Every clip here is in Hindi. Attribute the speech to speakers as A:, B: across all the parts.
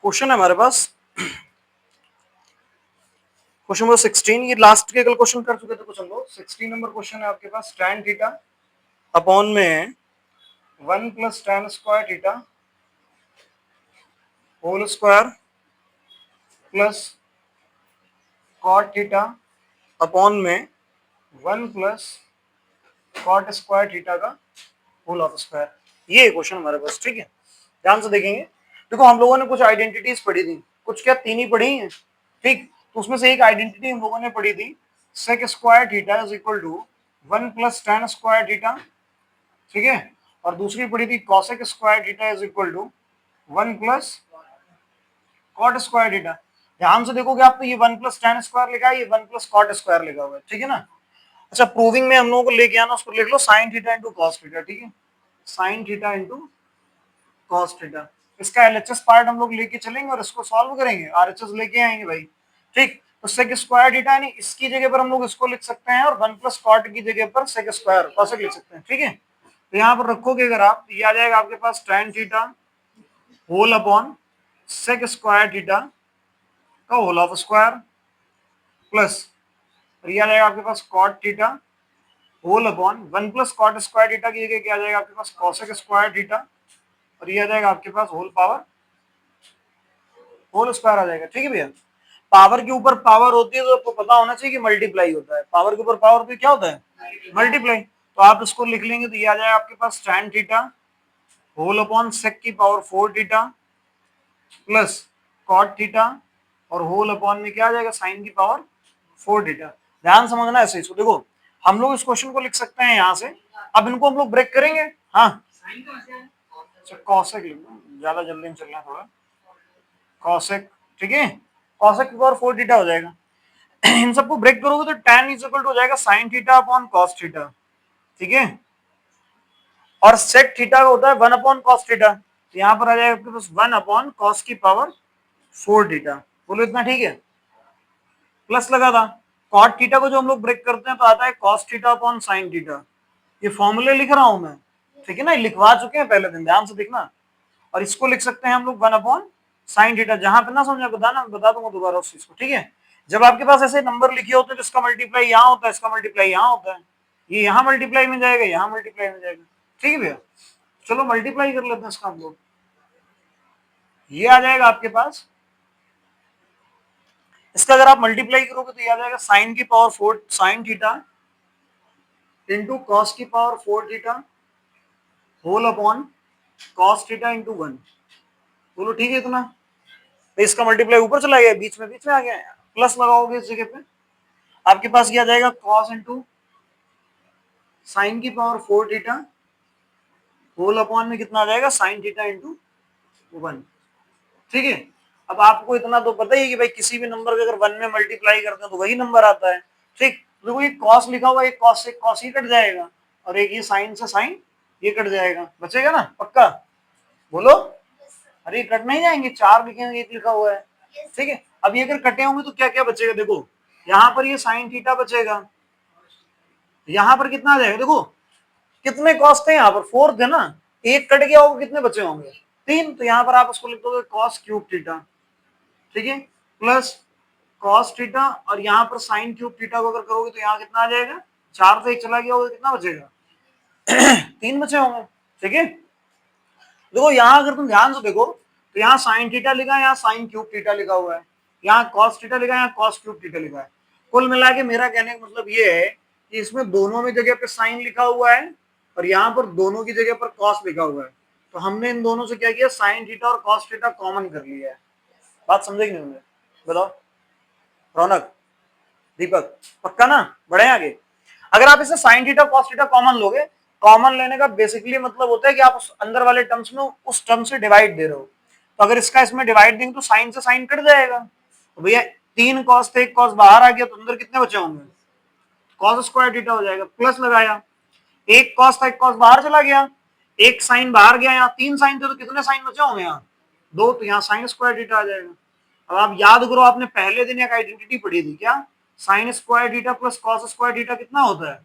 A: क्वेश्चन है हमारे पास क्वेश्चन नंबर 16। ये लास्ट के कल क्वेश्चन कर चुके थे कुछ हम लोग। 16 नंबर क्वेश्चन है आपके पास। tan थीटा अपॉन में 1 plus tan square theta whole square plus cot theta upon में 1 प्लस cot स्क्वायर थीटा का होल ऑफ स्क्वायर। ये क्वेश्चन हमारे पास, ठीक है। ध्यान से देखेंगे। देखो हम लोगों ने कुछ आइडेंटिटीज पढ़ी थी, कुछ क्या तीन ही पढ़ी हैं, ठीक। तो उसमें से एक आइडेंटिटी हम लोगों ने पढ़ी थी sec square theta is equal to 1 plus tan square theta, ठीक है। और दूसरी पढ़ी थी cosec square theta is equal to 1 plus cot square theta. ध्यान से देखोगे आप तो ये 1 प्लस tan स्क्वायर लिखा है, ये 1 प्लस कॉट स्क्वायर लिखा हुआ है, ठीक है ना। अच्छा, प्रूविंग में हम लोगों को लेके आना, उस पर लिख लो sine theta into cos theta, ठीक है। Sine theta into cos theta. इसका एलएचएस पार्ट हम लोग लेके चलेंगे और इसको सॉल्व करेंगे, आरएचएस लेके आएंगे भाई, ठीक। तो सेक स्क्वायर थीटा यानी इसकी जगह पर हम लोग इसको लिख सकते हैं और 1 प्लस कॉट की जगह पर सेक स्क्वायर कॉसेक लिख सकते हैं, ठीक है। तो यहाँ पर रखोगे अगर आप, ये आ जाएगा आपके पास tan theta whole upon sec square theta का होल ऑफ स्क्वायर प्लस ये आ जाएगा आपके पास cot theta whole upon 1 plus cot square theta की जगह क्या आ जाएगा आपके पास कॉसेक स्क्वायर थीटा, और ये आ जाएगा आपके पास होल पावर होल स्क्वायर आ जाएगा, ठीक है भैया। पावर के ऊपर पावर होती है तो आपको पता होना चाहिए कि मल्टीप्लाई होता है। पावर के ऊपर पावर होती है, क्या होता है? मल्टीप्लाई। तो आप इसको लिख लेंगे तो ये आ जाएगा आपके पास tan theta whole upon sec की power 4 theta plus cot theta और होल अपॉन में क्या आ जाएगा साइन की पावर 4 थीटा। ध्यान समझना ऐसे इसको। देखो हम लोग इस क्वेश्चन को लिख सकते हैं यहाँ से। अब इनको हम लोग ब्रेक करेंगे। हाँ, कॉसेक लिख लो, ज्यादा जल्दी में चलना है थोड़ा। कॉसेक, ठीक है। कॉसेक की पावर 4 थीटा हो जाएगा। इन सबको ब्रेक करोगे तो tan इज इक्वल टू हो जाएगा sign theta upon cos theta, ठीक है। और सेक थीटा होता है 1 अपॉन कॉस थीटा, तो यहाँ पर आ जाएगा आपके पास 1 अपॉन कॉस की पावर 4 थीटा। बोलो इतना ठीक है। प्लस लगा था कॉट थीटा को जो हम लोग ब्रेक करते हैं तो आता है cos theta upon sine theta. ये फॉर्मूले लिख रहा हूं मैं, ठीक है ना, लिखवा चुके हैं पहले दिन, ध्यान से देखना। और इसको लिख सकते हैं हम लोग 1 अपॉन साइन थीटा। जहां पे ना समझा बताना, बता दूंगा दोबारा उस चीज को, ठीक है। जब आपके पास ऐसे नंबर लिखे होते हैं तो इसका मल्टीप्लाई यहाँ होता है, इसका मल्टीप्लाई यहाँ होता है, ये यहाँ मल्टीप्लाई में जाएगा, यहाँ मल्टीप्लाई में जाएगा, ठीक है भैया। चलो मल्टीप्लाई कर लेते हैं इसका हम लोग। ये आ जाएगा आपके पास, इसका अगर आप मल्टीप्लाई करोगे तो ये आ जाएगा साइन की power 4 sine theta into cos की power 4 theta whole upon cos theta into 1। बोलो ठीक है इतना। तो इसका मल्टीप्लाई ऊपर चला गया, बीच में आ गया, प्लस लगाओगे इस जगह पे आपके पास ये आ जाएगा कॉस इंटू साइन की पावर 4 थीटा होल अपॉन में कितना आ जाएगा साइन थीटा इंटू 1, ठीक है। अब आपको इतना तो पता ही है कि भाई किसी भी नंबर को अगर 1 में मल्टीप्लाई करते हैं तो वही नंबर आता है, ठीक। देखो ये कॉस लिखा हुआ है, एक कॉस से कॉस ही कट जाएगा और एक ये साइन से साइन ये कट जाएगा, बचेगा ना पक्का। बोलो, अरे कट नहीं जाएंगे, 4 लिखेंगे, 1 लिखा हुआ है, ठीक है। अब ये अगर कटे होंगे तो क्या क्या बचेगा, देखो यहाँ पर ये साइन थीटा बचेगा, यहाँ पर कितना आ जाएगा, देखो कितने कॉस थे यहाँ पर 4 थे ना, एक कट गया होगा, कितने बचे होंगे 3। तो यहाँ पर आप उसको लिख दोगे कॉस क्यूब थीटा, ठीक है, प्लस कॉस थीटा और यहाँ पर साइन क्यूब थीटा को अगर करोगे तो यहाँ कितना आ जाएगा, 4 से 1 चला गया होगा, कितना बचेगा 3 बचे होंगे, ठीक है। देखो यहाँ अगर तुम ध्यान से देखो तो यहाँ साइन थीटा लिखा है, यहाँ साइन क्यूब थीटा लिखा हुआ है, यहाँ कॉस थीटा लिखा है, यहाँ कॉस क्यूब थीटा लिखा है। कुल मिला के मेरा कहने का मतलब ये है कि इसमें दोनों में जगह पे साइन लिखा हुआ है और यहाँ पर दोनों की जगह पर कॉस लिखा हुआ है। तो हमने इन दोनों से क्या किया, साइन थीटा और कॉस थीटा कॉमन कर लिया है। बात समझे कि नहीं हमने, बताओ रौनक दीपक, पक्का ना, बढ़े आगे। अगर आप इसे sine theta cos theta common लोगे, कॉमन लेने का बेसिकली मतलब होता है कि आप उस अंदर वाले टर्म्स में उस टर्म से डिवाइड दे रहे हो। तो अगर इसका इसमें डिवाइड देंगे तो साइन से साइन कट जाएगा, तो भैया 3 कॉस थे, 1 कॉस बाहर आ गया तो अंदर कितने बचे होंगे, कॉस स्क्वायर थीटा हो जाएगा। प्लस लगाया, 1 कॉस था, 1 कॉस बाहर चला गया, 1 साइन बाहर गया, यहाँ 3 साइन थे तो कितने साइन बचे होंगे, यहाँ 2, तो यहाँ साइन स्क्वायर थीटा आ जाएगा। अब आप याद करो, आपने पहले दिन एक आइडेंटिटी पढ़ी थी, क्या, sign square theta plus cos square theta कितना होता है,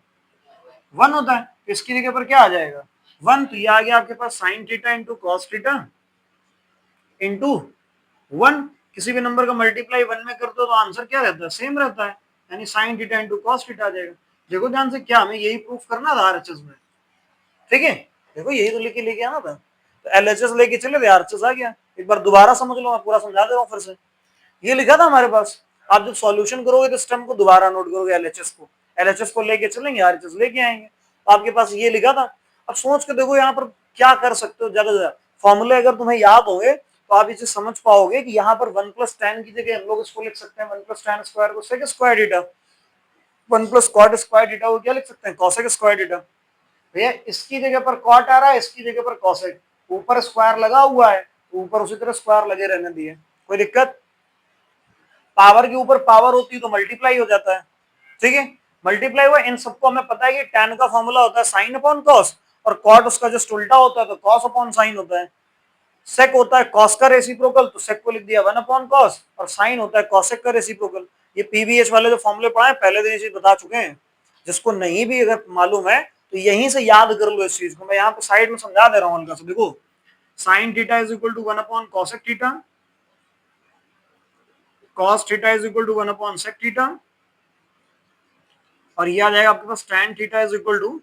A: 1 होता है। तो इसकी जगह पर क्या आ जाएगा 1, तो ये आ गया आपके पास sine theta into cos theta into one, किसी भी नंबर का मल्टीप्लाई वन में करते हो तो आंसर क्या रहता है, सेम रहता है, यानी sine theta into cos theta आ जाएगा। देखो ध्यान से, क्या हमें यही प्रूफ करना था आरएचएस में, ठीक है, देखो यही तो लेके आना था, तो एलएचएस लेके चले थे, आरएचएस आ गया। एक बार दोबारा समझ लो, मैं पूरा समझा दे रहा हूँ फिर से। ये लिखा था हमारे पास, आप जब सॉल्यूशन करोगे तो स्टेम को दोबारा नोट करोगे, एलएचएस को लेके चलेंगे, आरएचएस लेके आएंगे, तो आपके पास ये लिखा था। अब सोच के देखो यहाँ पर क्या कर सकते हो, ज्यादा से ज्यादा फॉर्मूले अगर तुम्हें याद होंगे तो आप इसे समझ पाओगे कि यहाँ पर 1 + tan की जगह हम लोग इसको लिख सकते हैं 1 + tan स्क्वायर को sec square theta, 1 + cot square theta को क्या लिख सकते हैं, कॉसेक स्क्वायर थीटा। भैया इसकी जगह पर कॉट आ रहा है, इसकी जगह पर कॉसेक, ऊपर स्क्वायर लगा हुआ है, ऊपर उसी तरह स्क्वायर लगे रहने दिए, कोई दिक्कत। पावर के ऊपर पावर होती है तो मल्टीप्लाई हो जाता है, ठीक है, मल्टीप्लाई हुआ। इन सबको हमें पता है कि tan का फॉर्मूला होता है साइन अपॉन कॉस, और कॉट उसका जस्ट उल्टा होता है तो कॉस अपॉन साइन होता है। सेक होता है कॉस का रेसिप्रोकल, तो सेक को लिख दिया 1/cos, और साइन होता है कॉसेक का रेसिप्रोकल। ये पीवीएच वाले जो फॉर्मूले पढ़ाए पहले दिन इसे बता चुके हैं, जिसको नहीं भी अगर मालूम है तो यहीं से याद कर लो इस चीज को, मैं यहाँ पे साइड में समझा दे रहा हूँ हल्का सा। देखो sine theta is equal to 1/cosec theta, cos theta is equal to 1/sec theta, और ये आ जाएगा आपके पास tan theta is equal to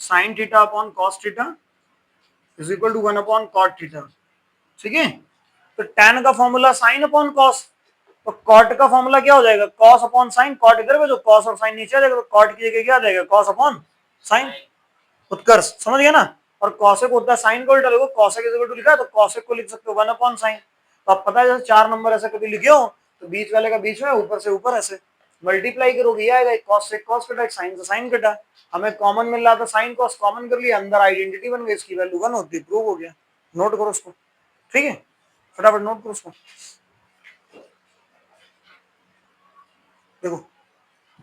A: sine theta upon cos theta is equal to 1/cot theta, ठीक है। तो tan का फॉर्मूला साइन अपॉन कॉस, तो कॉट का फॉर्मूला क्या हो जाएगा, कॉस अपॉन साइन, कॉट इधर में जो कॉस और साइन नीचे आ जाएगा, तो कॉट की जगह क्या आ जाएगा, कॉस अपॉन साइन। उत्कर्ष समझ गया ना। और कॉसेक होता है साइन को उल्टा, देखो कॉसेक इज इक्वल टू लिखा है तो कॉसेक को लिख सकते हो 1/साइन। तो अब पता है जैसे 4 नंबर ऐसे कभी लिखे हो तो बीच वाले का बीच में, ऊपर से ऊपर ऐसे मल्टीप्लाई करोगे, ये आएगा कॉस से कॉस कटा, साइन से साइन कटा, हमें कॉमन मिल रहा था साइन कॉस, कॉमन कर लिया, अंदर आइडेंटिटी बन गई, इसकी वैल्यू 1 होती है, प्रूव हो गया। नोट करो उसको, ठीक है, फटाफट नोट करो उसको। देखो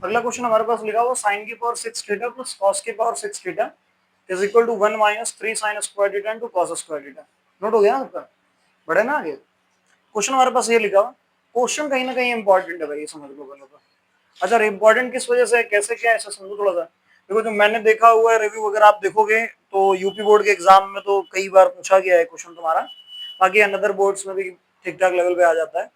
A: अगला क्वेश्चन हमारे पास लिखा हुआ साइन की पावर 6 थीटा प्लस कॉस की power 6 theta is equal to 1 - 3 sine square theta into cos square theta. Note हो गया ना आपका, बढ़े ना आगे। क्वेश्चन हमारे पास ये लिखा हुआ, क्वेश्चन कहीं ना कहीं इंपॉर्टेंट है भाई, ये समझ लो पहले तो। अच्छा इंपॉर्टेंट किस वजह से, कैसे, क्या ऐसा समझो थोड़ा सा। देखो जो मैंने देखा हुआ है रिव्यू वगैरह आप देखोगे तो यूपी बोर्ड के एग्जाम में तो कई बार पूछा गया है क्वेश्चन तुम्हारा, बाकी अनदर बोर्ड्स में भी ठीक ठाक लेवल पे आ जाता है।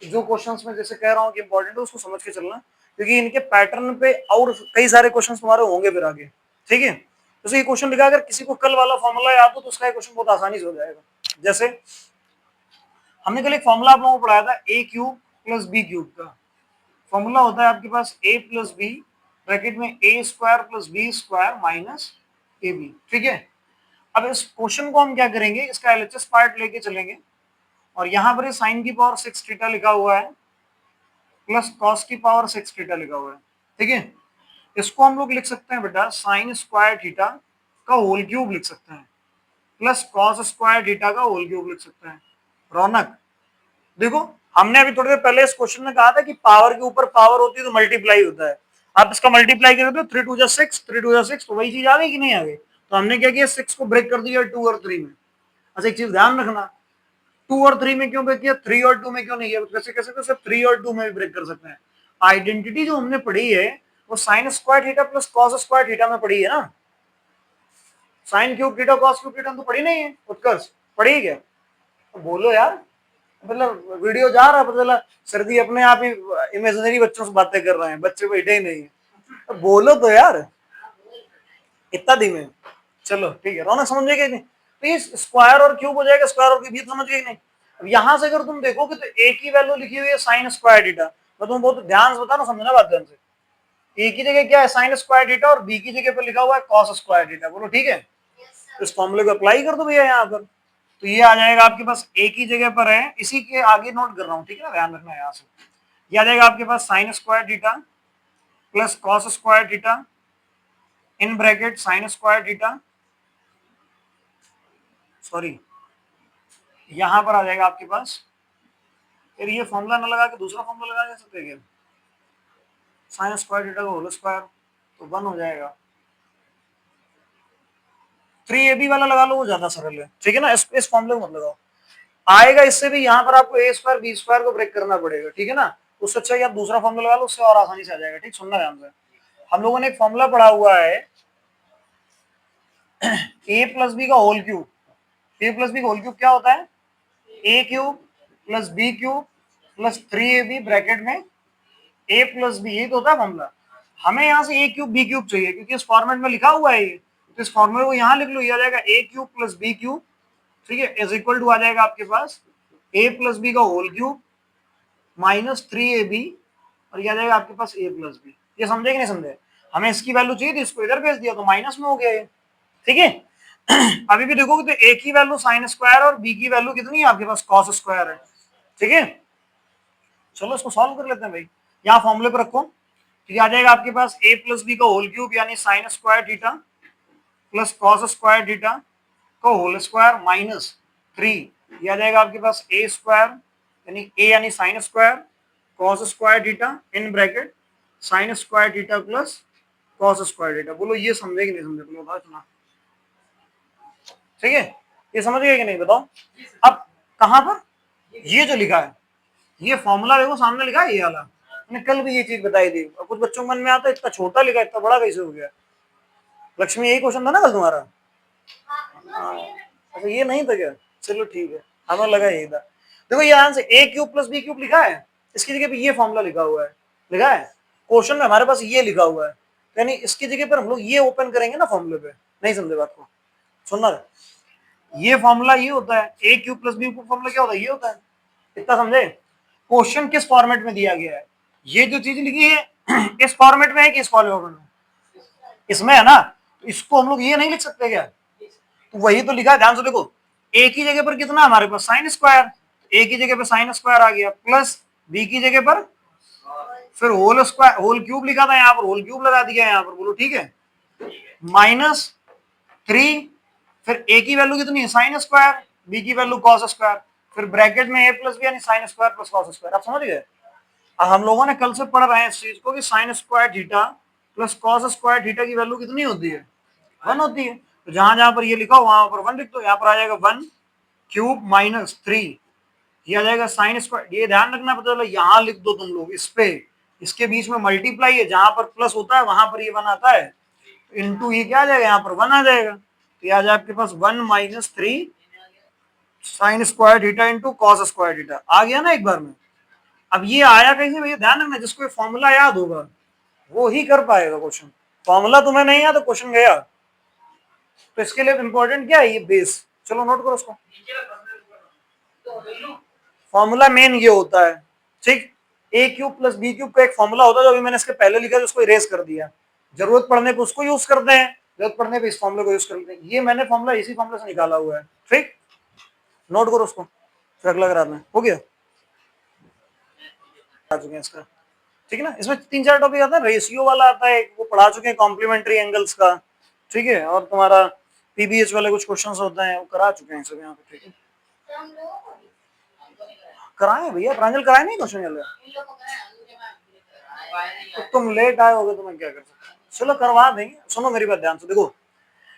A: जो क्वेश्चंस में जैसे कह रहा हूँ कि इंपॉर्टेंट है उसको समझ के चलना, क्योंकि इनके पैटर्न पे और कई सारे क्वेश्चन तुम्हारे होंगे फिर आगे, ठीक है। जैसे ये क्वेश्चन लिखा, अगर किसी को कल वाला फॉर्मूला याद हो तो उसका क्वेश्चन बहुत आसानी से हो जाएगा। जैसे हमने कल एक फॉर्मूला आप लोगों को पढ़ाया था a cube plus B cube का, फॉर्मूला होता है आपके पास ए प्लस बी ब्रैकेट में a square plus b square minus a b, ठीक है। अब इस क्वेश्चन को हम क्या करेंगे, इसका एलएचएस पार्ट लेके चलेंगे, और यहाँ पर साइन की पावर 6 थीटा लिखा हुआ है प्लस कॉस की पावर 6 थीटा लिखा हुआ है, ठीक है। इसको हम लोग लिख सकते हैं बेटा साइन स्क्वायर थीटा का होल क्यूब लिख सकते हैं, प्लस कॉस स्क्वायर थीटा का होल क्यूब लिख सकते हैं। रौनक देखो, हमने अभी थोड़ी देर पहले इस क्वेश्चन में कहा था कि पावर के ऊपर पावर होती है तो मल्टीप्लाई होता है। आप इसका मल्टीप्लाई करोगे तो 3 × 6, 3 × 6, तो वही चीज आ गई कि नहीं आ गई। तो हमने क्या किया, 6 को ब्रेक कर दिया 2 और 3 में। अच्छा एक चीज ध्यान रखना, 2 और 3 में क्यों ब्रेक किया, 3 और 2 में क्यों नहीं किया, कैसे कैसे कैसे 3 और 2 में भी ब्रेक कर सकते हैं। आइडेंटिटी जो हमने पढ़ी है वो sign square theta plus cos square theta में पढ़ी है ना, sine cube theta cos cube theta तो पढ़ी नहीं है, उत्कर्ष पढ़ी क्या, तो बोलो यार, मतलब वीडियो जा रहा है पता चला सर्दी अपने आप ही इमेजिनरी बच्चों से बातें कर रहे हैं, बच्चे बैठे ही नहीं है, तो बोलो तो यार, इतना धीमे। चलो ठीक है, रौनक समझ गए नहीं, तो ये स्क्वायर और क्यूब हो जाएगा, स्क्वायर और क्यूब ये समझ गए नहीं। अब यहां से अगर तुम देखोगे तो एक ही वैल्यू लिखी हुई है साइन स्क्वायर थीटा, मैं तुम्हें बहुत ध्यान से बता रहा हूं, समझना बात ध्यान से। ए की जगह क्या है साइन स्क्वायर थीटा और बी की जगह पर लिखा हुआ है कॉस स्क्वायर थीटा, बोलो ठीक है। इस फॉर्मूले को अप्लाई कर दो भैया यहाँ पर, तो ये आ जाएगा आपके पास ए की जगह पर है, इसी के आगे नोट कर रहा हूँ, ठीक है ना, ध्यान रखना यहाँ से। ये आ जाएगा आपके पास sine square theta plus cos square theta in bracket sine square theta, sorry यहां पर आ जाएगा आपके पास, फिर ये फॉर्मूला ना लगा के दूसरा फॉर्मूला लगा सकते हैं क्या, साइन स्क्वायर थीटा का होल स्क्वायर, तो 1 हो जाएगा। 3ab वाला लगा लो, वो ज्यादा सरल है, ठीक है ना, इस फॉर्मूले को मत लगाओ, आएगा इससे भी, यहाँ पर आपको ए स्क्वायर बी स्क्वायर को ब्रेक करना पड़ेगा, ठीक है ना। उससे अच्छा आप दूसरा फॉर्मूला लगा लो, उससे और आसानी से आ जाएगा, ठीक, सुनना ध्यान से। हम लोगों ने एक फॉर्मूला पढ़ा हुआ है ए प्लस बी का whole cube, a plus B का होल क्यूब क्या होता है, a cube plus B cube plus 3ab bracket में a प्लस बी, ये तो होता है फॉर्मूला। हमें यहाँ से a क्यूब बी क्यूब चाहिए क्योंकि इस फॉर्मेट में लिखा हुआ है ये, तो इस फॉर्मूले को यहाँ लिख लो, ये आ जाएगा a cube plus B cube, ठीक है, इज इक्वल टू आ जाएगा आपके पास a प्लस बी का होल क्यूब माइनस 3ab, और ये आ जाएगा आपके पास a प्लस बी। ये समझे कि नहीं समझे? हमें इसकी वैल्यू चाहिए थी, इसको इधर भेज दिया तो माइनस में हो गया ये, ठीक है। अभी भी देखोगे तो a की वैल्यू साइन स्क्वायर और b की वैल्यू कितनी है आपके पास, कॉस स्क्वायर है, ठीक है। चलो इसको सॉल्व कर लेते हैं भाई, यहाँ फॉर्मूले पर रखो, तो ये आ जाएगा आपके पास a प्लस बी का होल क्यूब यानी sign square theta plus cos square theta का होल स्क्वायर माइनस 3, ये आ जाएगा आपके पास a स्क्वायर यानी a यानी sine square cos square theta in bracket sine square theta plus cos square theta. बोलो ये समझे कि नहीं समझे, बोलो बताओ इतना, ठीक है, ये समझ गए कि नहीं बताओ। अब कहां पर ये जो लिखा है, ये फॉर्मूला देखो सामने लिखा है ये वाला, मैंने कल भी ये चीज बताई थी और कुछ बच्चों को मन में आता है इतना छोटा लिखा इतना बड़ा कैसे हो गया। लक्ष्मी यही क्वेश्चन था ना कल तुम्हारा? हाँ। अच्छा ये नहीं था क्या, चलो ठीक है, हमें लगा यही था। देखो ये answer a cube plus B cube लिखा है, इसकी जगह पे ये फॉर्मूला लिखा हुआ है, लिखा है क्वेश्चन में हमारे पास ये लिखा हुआ है, यानी इसकी जगह पर हम लोग ये ओपन करेंगे ना फॉर्मूले पे। नहीं समझे बात को, सुनना, ये फॉर्मूला ये होता है, a cube plus B cube formula क्या होता है, ये होता है, इतना समझे। क्वेश्चन किस फॉर्मेट में दिया गया है, ये जो चीज लिखी है इस फॉर्मेट में है कि इस फॉर्मेट में, इसमें है ना, तो इसको हम लोग ये नहीं लिख सकते क्या, तो वही तो लिखा है, ध्यान से देखो, ए की जगह पर कितना हमारे पास साइन स्क्वायर, ए की जगह पर साइन स्क्वायर आ गया प्लस बी की जगह पर फिर होल स्क्वायर होल क्यूब लिखा था, यहाँ पर होल क्यूब लगा दिया यहाँ पर, बोलो ठीक है, माइनस 3, फिर ए की वैल्यू कितनी है साइन स्क्वायर, बी की वैल्यू कॉस स्क्वायर, फिर ब्रैकेट में ए प्लस बी यानी sine square plus cos square. आप समझ गए? अब हम लोगों ने कल से पढ़ रहे हैं इस चीज को कि sign square theta plus cos square theta की वैल्यू कितनी होती है, 1 होती है। तो जहां जहां पर ये लिखा हो वहां पर 1 लिख दो, यहाँ पर आ जाएगा 1 क्यूब माइनस 3, ये आ जाएगा साइन स्क्वायर। ये ध्यान रखना, पता चला यहाँ लिख दो तुम लोग, इस पे इसके बीच में मल्टीप्लाई है, जहां पर प्लस होता है वहां पर ये 1 आता है, इनटू ये क्या आ जाएगा, यहाँ पर 1 आ जाएगा, तो ये आ जाए आपके पास 1 minus 3 sine square theta into cos square theta, आ गया ना एक बार में। अब ये आया कैसे भैया, ध्यान रखना, जिसको फॉर्मूला याद होगा वो ही कर पाएगा क्वेश्चन, फॉर्मूला तुम्हें नहीं याद तो क्वेश्चन गया। तो इसके लिए इंपॉर्टेंट क्या है, ये बेस, चलो नोट करो उसको, फॉर्मूला मेन ये होता है, ठीक, ए क्यूब प्लस बी क्यूब का एक फॉर्मूला होता है जो अभी मैंने इसके पहले लिखा है, उसको इरेज कर दिया, जरूरत पड़ने पे उसको यूज करते हैं, जरूरत पड़ने पे इस फॉर्मूले को यूज करते हैं, ये मैंने फॉर्मूला इसी फॉर्मूले से निकाला हुआ है, ठीक, नोट करो उसको, फिर अगला करा दें, हो गया आ चुके हैं इसका, ठीक है ना। इसमें 3-4 टॉपिक आता है, रेशियो वाला आता है, वो पढ़ा चुके हैं, कॉम्प्लीमेंट्री एंगल्स का, ठीक है, और तुम्हारा पीबीएच वाले कुछ क्वेश्चंस होते हैं वो करा चुके हैं सब यहाँ पे, ठीक है, कराए भैया, प्रांजल कराए नहीं क्वेश्चन वाले, तो तुम लेट आए होगे तो मैं क्या कर सकता हूँ, चलो करवा देंगे। सुनो मेरी बात ध्यान से, देखो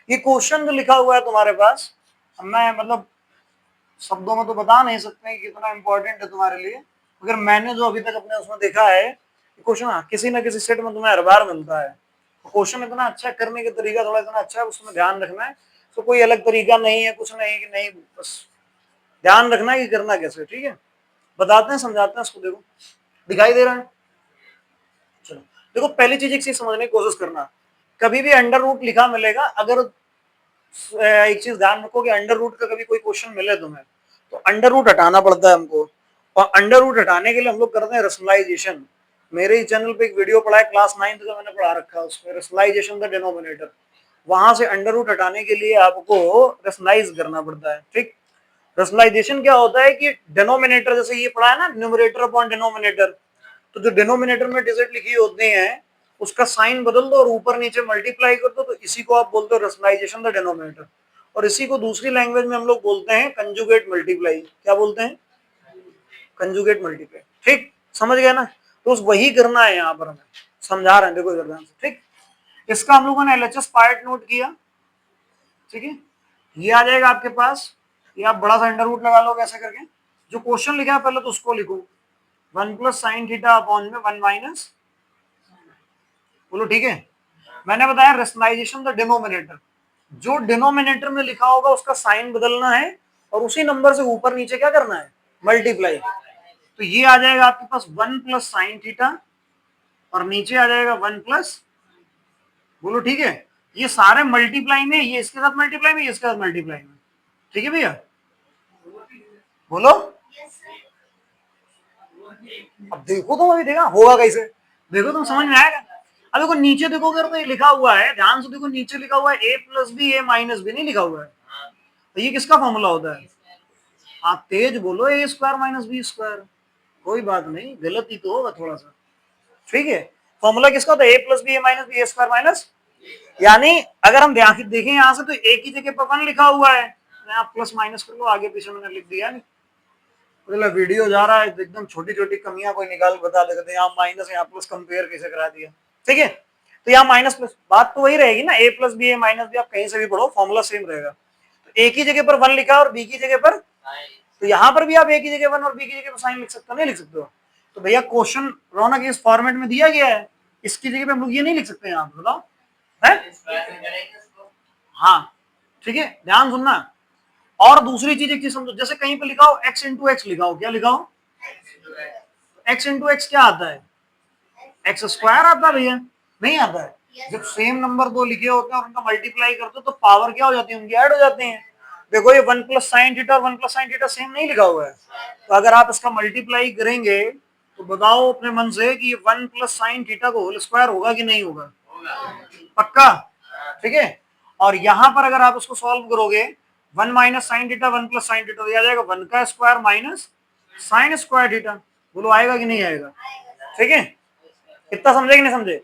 A: ये क्वेश्चन जो लिखा हुआ है तुम्हारे पास, मैं मतलब शब्दों में तो बता नहीं सकते कि कितना इंपॉर्टेंट है तुम्हारे लिए, मगर मैंने जो अभी तक अपने उसमें देखा है क्वेश्चन, हाँ किसी ना किसी सेट में तुम्हें हर बार मिलता है, क्वेश्चन इतना अच्छा करने का तरीका थोड़ा इतना अच्छा है, उसमें ध्यान रखना है, तो कोई अलग तरीका नहीं है, कुछ नहीं कि नहीं, बस ध्यान रखना है कि करना कैसे, ठीक है, बताते हैं समझाते हैं इसको, देखो दिखाई दे रहा है, चलो देखो पहली चीज एक चीज समझने की कोशिश करना, कभी भी अंडर रूट लिखा मिलेगा, अगर एक चीज ध्यान रखो कि अंडर रूट का कभी कोई क्वेश्चन मिले तुम्हें तो अंडर रूट हटाना पड़ता है हमको, और अंडर रूट हटाने के लिए हम लोग करते हैं रैशनलाइजेशन। मेरे ही चैनल पे एक वीडियो पढ़ा है क्लास 9 का, मैंने पढ़ा रखा है उसमें रैशनलाइजेशन द डिनोमिनेटर, वहां से अंडर रूट हटाने के लिए आपको रैशनलाइज करना पड़ता है, ठीक। रैशनलाइजेशन क्या होता है कि डिनोमिनेटर, जैसे ये पढ़ा है ना न्यूमरेटर अपॉन डिनोमिनेटर, तो जो डिनोमिनेटर में डिजिट लिखी होती हैं उसका साइन बदल दो और ऊपर नीचे मल्टीप्लाई कर दो, तो इसी को आप बोलते हो रैशनलाइजेशन द डिनोमिनेटर, और इसी को दूसरी लैंग्वेज में हम लोग बोलते हैं कंजुगेट मल्टीप्लाई। क्या बोलते हैं? कंजुगेट मल्टीप्लाई, ठीक, समझ गए ना। तो वही करना है यहाँ पर, हमें समझा रहे हैं, देखो इधर ध्यान से, ठीक। इसका हम लोगों ने एलएचएस पार्ट नोट किया, ठीक है, ये आ जाएगा आपके पास, ये आप बड़ा सा अंडर रूट लगा लो कैसे करके, जो क्वेश्चन लिखा है पहले तो उसको लिखो, 1 प्लस साइन थीटा अपॉन में 1 माइनस, बोलो ठीक है। मैंने बताया रैशनलाइजेशन द डिनोमिनेटर, जो डिनोमिनेटर में लिखा होगा उसका साइन बदलना है और उसी नंबर से ऊपर नीचे क्या करना है, मल्टीप्लाई, तो ये आ जाएगा आपके पास 1 प्लस साइन थीटा और नीचे आ जाएगा 1 प्लस, बोलो ठीक है, ये सारे मल्टीप्लाई में, ये इसके साथ मल्टीप्लाई में, ये इसके साथ मल्टीप्लाई में, ठीक है भैया, बोलो। अब देखो तुम, अभी देखा होगा कैसे, देखो तुम समझ में आएगा। अब देखो नीचे देखोगे तो ये लिखा हुआ है, ध्यान से देखो, नीचे लिखा हुआ है a plus B A minus B, नहीं लिखा हुआ है, तो ये किसका फॉर्मूला होता है? आप तेज बोलो, ए स्क्वायर माइनस बी स्क्वायर, कोई बात नहीं, गलती तो होगा थोड़ा सा, ठीक है। फॉर्मूला किसका होता है? A plus B A minus B square minus, यानी अगर हम ध्यान देखें यहां से तो एक ही जगह पर 1 लिखा हुआ है, आप प्लस माइनस कर लो, आगे पीछे मैंने लिख दिया, नहीं मतलब वीडियो जा रहा है एकदम छोटी छोटी कमियां कोई निकाल बता देते, यहाँ माइनस यहाँ प्लस कंपेयर कैसे करा दिया, ठीक है। तो यहाँ माइनस प्लस, बात तो वही रहेगी ना, ए plus B A minus B, आप कहीं से भी पढ़ो फॉर्मूला सेम रहेगा। तो एक ही जगह पर 1 लिखा और बी की जगह पर, तो यहाँ पर भी आप एक ही जगह 1 और बी की जगह पर साइन लिख सकते हो, नहीं लिख सकते हो? तो भैया क्वेश्चन रौनक इस फॉर्मेट में दिया गया है, इसकी जगह पे हम लोग ये नहीं लिख सकते यहाँ पे, बताओ है? हाँ ठीक है, ध्यान सुनना। और दूसरी चीज एक चीज समझो, जैसे कहीं पे लिखा हो x इंटू एक्स लिखा हो, क्या लिखा हो? x इंटू एक्स क्या आता है? एक्स स्क्वायर आता है भैया, नहीं आता है। जब सेम नंबर दो लिखे होते हैं और उनका मल्टीप्लाई करते हो तो पावर क्या हो जाती है? उनकी ऐड हो जाती है। देखो ये 1 प्लस साइन थीटा और 1 प्लस साइन थीटा सेम नहीं लिखा हुआ है, तो अगर आप इसका मल्टीप्लाई करेंगे तो बताओ अपने मन से कि ये 1 प्लस साइन थीटा को होल स्क्वायर होगा कि नहीं होगा? पक्का, ठीक है। और यहां पर अगर आप उसको सॉल्व करोगे, 1 minus sign theta 1 plus sine theta, तो आ जाएगा 1 का square minus sine square theta, बोलो आएगा कि नहीं आएगा? ठीक है, कितना समझे कि नहीं समझे?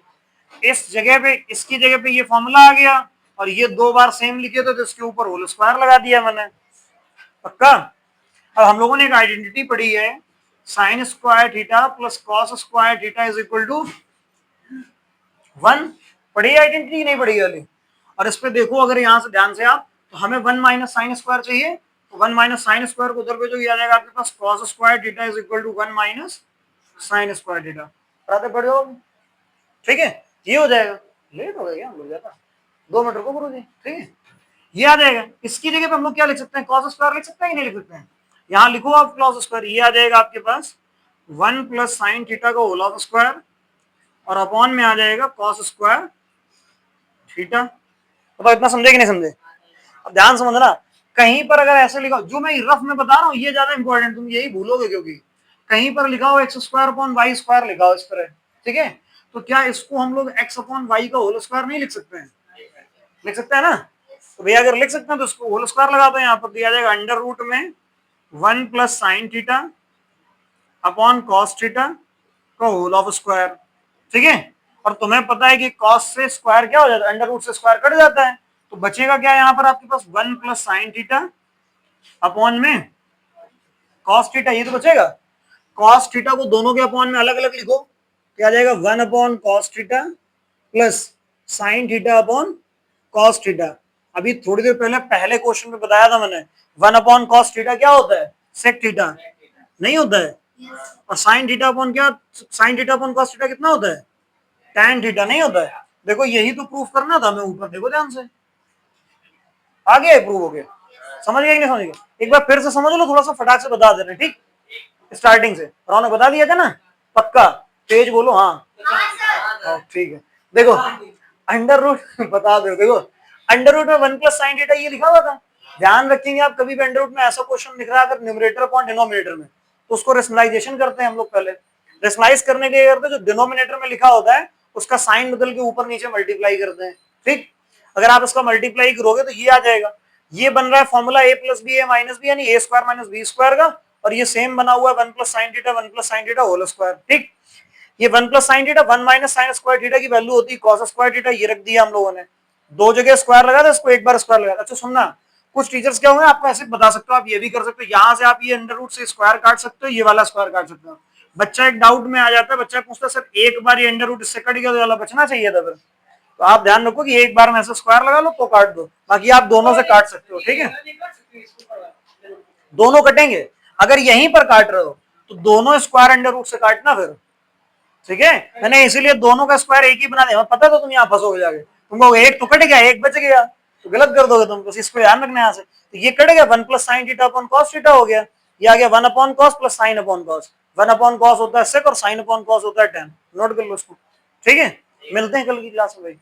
A: इस जगह पे, इसकी जगह पे ये फॉर्मूला आ गया और ये दो बार सेम लिखे थे तो इसके ऊपर होल स्क्वायर लगा दिया मैंने, पक्का। अब हम लोगों ने एक आइडेंटिटी पढ़ी है, sine square theta plus cos square theta is equal to 1, पढ़ी आइडेंटिटी नहीं पढ़ी वाली? और इस पे देखो, अगर यहां से ध्यान से आप, तो हमें 1 माइनस साइन स्क्वायर चाहिए, तो 1 माइनस साइन स्क्वायर को उधर पे जो आ जाएगा आपके पास cos square theta is equal to 1 minus sine square theta, पढ़ाते पढ़े हो, ठीक है। ये हो जाएगा, लेट हो गया हम लोग ज्यादा, 2 मिनट रुको गुरु जी, ठीक है। ये आ जाएगा, इसकी जगह पे हम लोग क्या लिख सकते हैं? कॉस स्क्वायर लिख सकते हैं कि नहीं लिख सकते हैं? यहाँ लिखो आप कॉस स्क्वायर, ये आ जाएगा आपके पास 1 प्लस साइन थीटा का होल ऑफ स्क्वायर और अपॉन में आ जाएगा कॉस स्क्वायर थीटा। तो इतना समझे कि नहीं समझे? अब ध्यान समझना, कहीं पर अगर ऐसे लिखा, जो मैं रफ में बता रहा हूँ ये ज्यादा इंपॉर्टेंट, तुम यही भूलोगे, क्योंकि कहीं पर लिखा हो X square upon Y square लिखा हो इस तरह, ठीक है, तो क्या इसको हम लोग एक्स अपॉन वाई का होल स्क्वायर नहीं लिख सकते हैं? लिख सकते हैं ना? तो भैया अगर लिख सकते हैं तो इसको होल स्क्वायर लगा दो, यहाँ पर दिया जाएगा अंडर रूट में 1 plus sine theta upon cos theta का होल ऑफ स्क्वायर, ठीक है। और तुम्हें पता है कि कॉस से स्क्वायर क्या हो जाता है? अंडर रूट से स्क्वायर कट जाता है, तो बचेगा क्या यहाँ पर आपके पास? 1 प्लस साइन थीटा अपॉन में कॉस थीटा, ये तो बचेगा। कॉस थीटा को दोनों के अपॉन में अलग अलग लिखो, क्या आ जाएगा? 1 upon cos theta plus sine theta upon cos theta. अभी थोड़ी देर पहले पहले क्वेश्चन में बताया था मैंने, 1 अपॉन कॉस थीटा क्या होता है? सेक थीटा, नहीं होता है। और साइन थीटा अपॉन क्या? Sign theta upon cos theta कितना होता है? टैन थीटा, नहीं होता है। देखो यही तो प्रूफ करना था मैं ऊपर, देखो ध्यान से, आ गया प्रूव हो गया, समझ गए कि नहीं समझ गए? एक बार फिर से समझ लो, थोड़ा सा फटाक से बता दे रहे, ठीक, स्टार्टिंग से रौनक बता दिया था ना, पक्का तेज बोलो, हाँ ठीक है। देखो अंडर रूट बता दो, देखो अंडर रूट में 1 प्लस साइन थीटा ये लिखा हुआ था, ध्यान रखेंगे आप, कभी भी अंडर रूट में ऐसा क्वेश्चन लिख रहा है अगर न्यूमरेटर अपॉन डिनोमिनेटर में, तो उसको रेशनलाइजेशन करते हैं हम लोग पहले। रेशनलाइज करने के लिए करते हैं, जो डिनोमिनेटर में लिखा होता है उसका साइन बदल के ऊपर नीचे मल्टीप्लाई करते हैं, ठीक। अगर आप इसका मल्टीप्लाई करोगे तो ये आ जाएगा, ये बन रहा है formula A plus B A minus B, यानी A square minus B square का, और ये सेम बना हुआ है 1 plus sine theta 1 plus sine theta whole square, ठीक। ये 1 plus sine theta 1 minus sine square theta की वैल्यू होती है कॉस स्क्वायर थीटा, ये रख दिया हम लोगों ने, दो जगह स्क्वायर लगा था, इसको एक बार स्क्वायर लगा। अच्छा सुनना, कुछ टीचर्स क्या होंगे आपको ऐसे बता सकते हो, आप ये भी कर सकते हो, यहाँ से आप ये अंडर रूट से स्क्वायर काट सकते हो, ये वाला स्क्वायर काट सकते हो। बच्चा एक डाउट में आ जाता है, बच्चा पूछता है सर एक बार ये अंडर रूट इससे कट गया तो वाला बचना चाहिए था, फिर तो आप ध्यान रखो कि एक बार में ऐसे स्क्वायर लगा लो तो काट दो, बाकी आप दोनों से काट सकते हो, ठीक है, दोनों कटेंगे। अगर यहीं पर काट रहे हो तो दोनों स्क्वायर अंडर रूट से काटना फिर, ठीक है। मैंने इसीलिए दोनों का स्क्वायर एक ही बना दिया, पता तो तुम यहाँ फंसोगे जाके, तुमको एक तो कट गया एक बच गया तो गलत कर दोगे तुम, तो इसको ध्यान रखना यहाँ से। तो ये कट गया 1 plus sine theta upon cos theta हो गया, ये आ गया 1/cos plus sign upon cos. 1/cos होता है सेक और साइन अपॉन कॉस होता है टेन। नोट कर लो उसको, ठीक है। मिलते हैं कल की क्लास में भाई।